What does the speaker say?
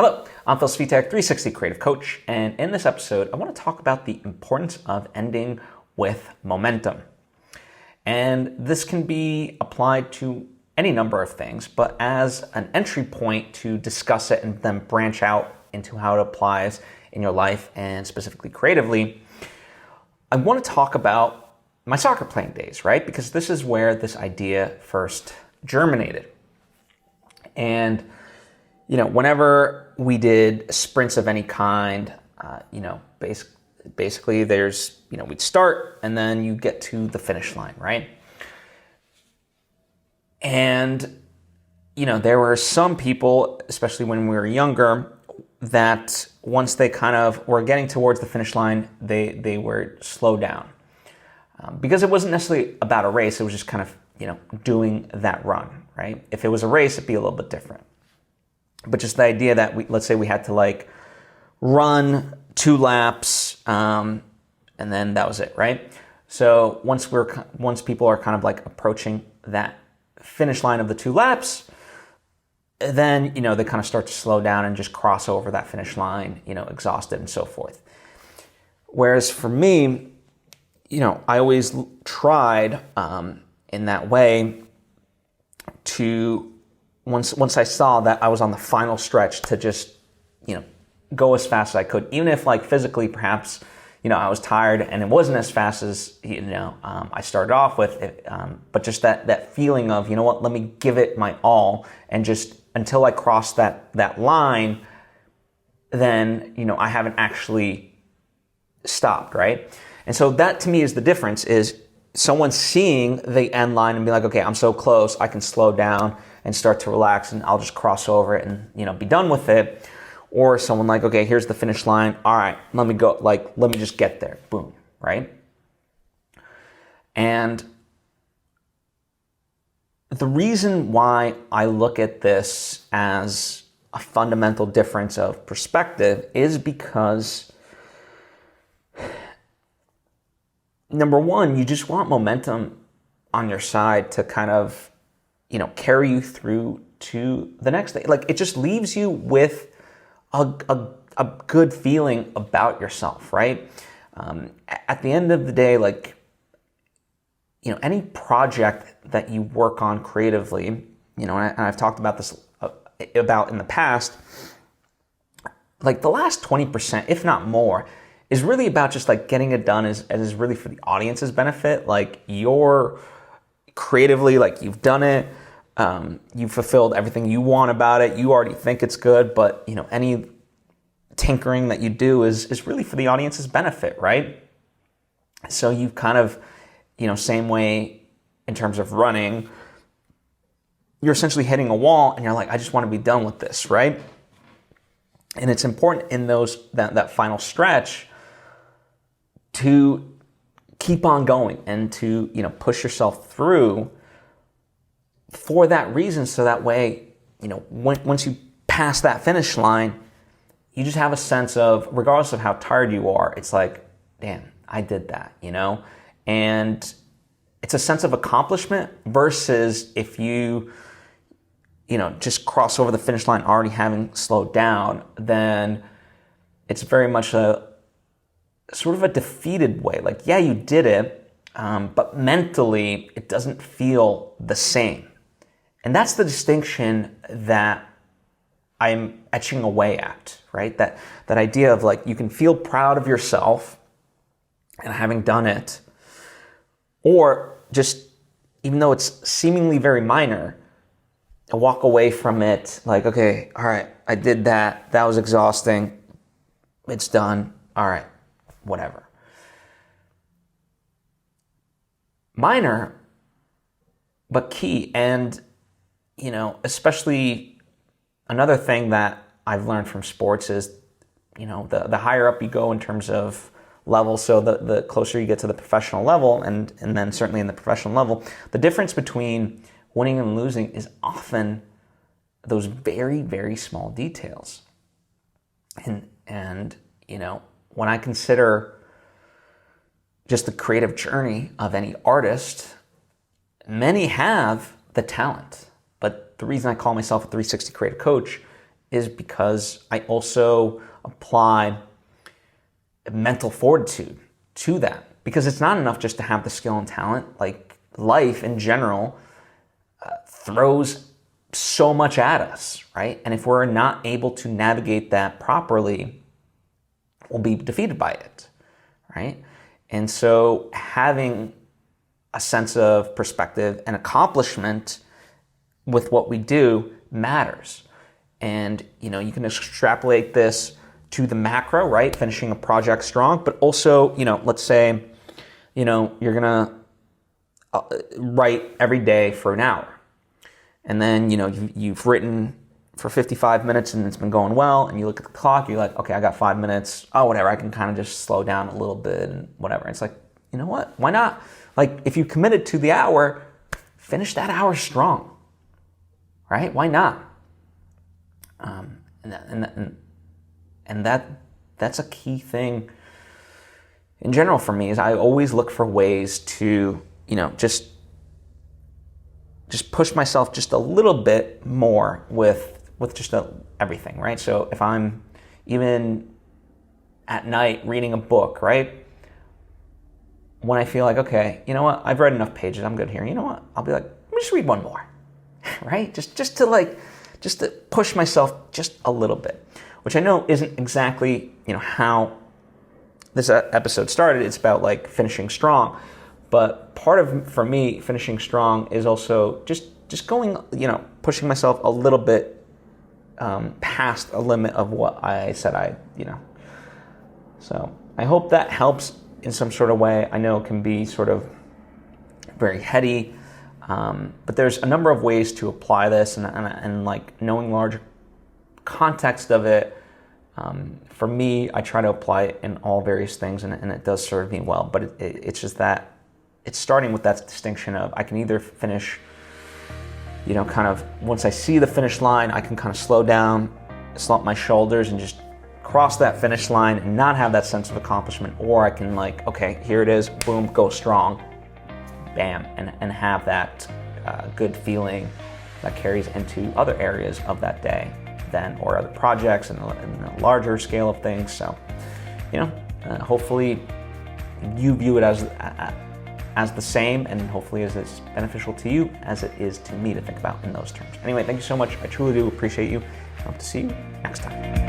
Hello, I'm Phil Svitek, 360 Creative Coach, and in this episode, I want to talk about the importance of ending with momentum. And this can be applied to any number of things, but as an entry point to discuss it and then branch out into how it applies in your life and specifically creatively, I want to talk about my soccer playing days, right? Because this is where this idea first germinated. And whenever we did sprints of any kind, basically there's, we'd start and then you get to the finish line, right? And, there were some people, especially when we were younger, that once they kind of were getting towards the finish line, they were slowed down. Because it wasn't necessarily about a race, it was just kind of, doing that run, right? If it was a race, it'd be a little bit different. But just the idea that let's say we had to run 2 laps, and then that was it, right? So once people are kind of approaching that finish line of the 2 laps, then, they kind of start to slow down and just cross over that finish line, exhausted and so forth. Whereas for me, I always tried, in that way to, once I saw that I was on the final stretch, to just, go as fast as I could, even if physically perhaps, I was tired and it wasn't as fast as, I started off with, but just that feeling of, let me give it my all, and just until I cross that line, then, I haven't actually stopped, right? And so that to me is the difference, is someone seeing the end line and be like, okay, I'm so close, I can slow down and start to relax and I'll just cross over it and, be done with it. Or someone okay, here's the finish line. All right, let me go, let me just get there. Boom, right? And the reason why I look at this as a fundamental difference of perspective is because, number one, you just want momentum on your side to kind of, carry you through to the next day. It just leaves you with a good feeling about yourself, right? At the end of the day, any project that you work on creatively, and I've talked about this about in the past, the last 20%, if not more, is really about just getting it done as really for the audience's benefit. You're creatively, you've done it, you've fulfilled everything you want about it, you already think it's good, but any tinkering that you do is really for the audience's benefit, right? So you kind of, same way in terms of running, you're essentially hitting a wall and you're I just want to be done with this, right? And it's important in that final stretch to keep on going and to, push yourself through for that reason. So that way, once you pass that finish line, you just have a sense of, regardless of how tired you are, it's damn, I did that, and it's a sense of accomplishment versus if you, just cross over the finish line already having slowed down, then it's very much a sort of a defeated way. Yeah, you did it, but mentally it doesn't feel the same. And that's the distinction that I'm etching away at, right? That idea of you can feel proud of yourself and having done it, or just, even though it's seemingly very minor, walk away from it okay, all right, I did that. That was exhausting. It's done. All right, whatever. Minor, but key. And, especially another thing that I've learned from sports is, the higher up you go in terms of level, so the closer you get to the professional level, and then certainly in the professional level, the difference between winning and losing is often those very, very small details. And when I consider just the creative journey of any artist, many have the talent. But the reason I call myself a 360 creative coach is because I also apply mental fortitude to that. Because it's not enough just to have the skill and talent. Like, life in general throws so much at us, right? And if we're not able to navigate that properly, we'll be defeated by it, right? And so having a sense of perspective and accomplishment with what we do matters. And, you know, you can extrapolate this to the macro, right? Finishing a project strong, but also, you know, let's say, you know, you're gonna write every day for an hour. And then, you know, you've written for 55 minutes and it's been going well, and you look at the clock, you're like, okay, I got 5 minutes. Oh, whatever, I can kind of just slow down a little bit and whatever. It's like, you know what? Why not? Like, if you committed to the hour, finish that hour strong, right? Why not? And that's a key thing in general for me, is I always look for ways to, you know, just push myself just a little bit more with just everything, right? So if I'm even at night reading a book, right? When I feel like, okay, you know what? I've read enough pages, I'm good here. You know what? I'll be like, let me just read one more, right? Just to push myself just a little bit, which I know isn't exactly, you know, how this episode started. It's about like finishing strong, but part of, for me, finishing strong is also just going, you know, pushing myself a little bit past a limit of what I said you know. So I hope that helps in some sort of way. I know it can be sort of very heady, but there's a number of ways to apply this, and like knowing larger context of it. For me, I try to apply it in all various things, and it does serve me well. But it's just that it's starting with that distinction of, I can either finish, you know, kind of once I see the finish line, I can kind of slow down, slump my shoulders, and just cross that finish line and not have that sense of accomplishment, or I can like, okay, here it is, boom, go strong, bam, and have that good feeling that carries into other areas of that day then, or other projects and a larger scale of things. So, you know, hopefully you view it as the same, and hopefully as it's beneficial to you as it is to me to think about in those terms. Anyway, thank you so much. I truly do appreciate you. I hope to see you next time.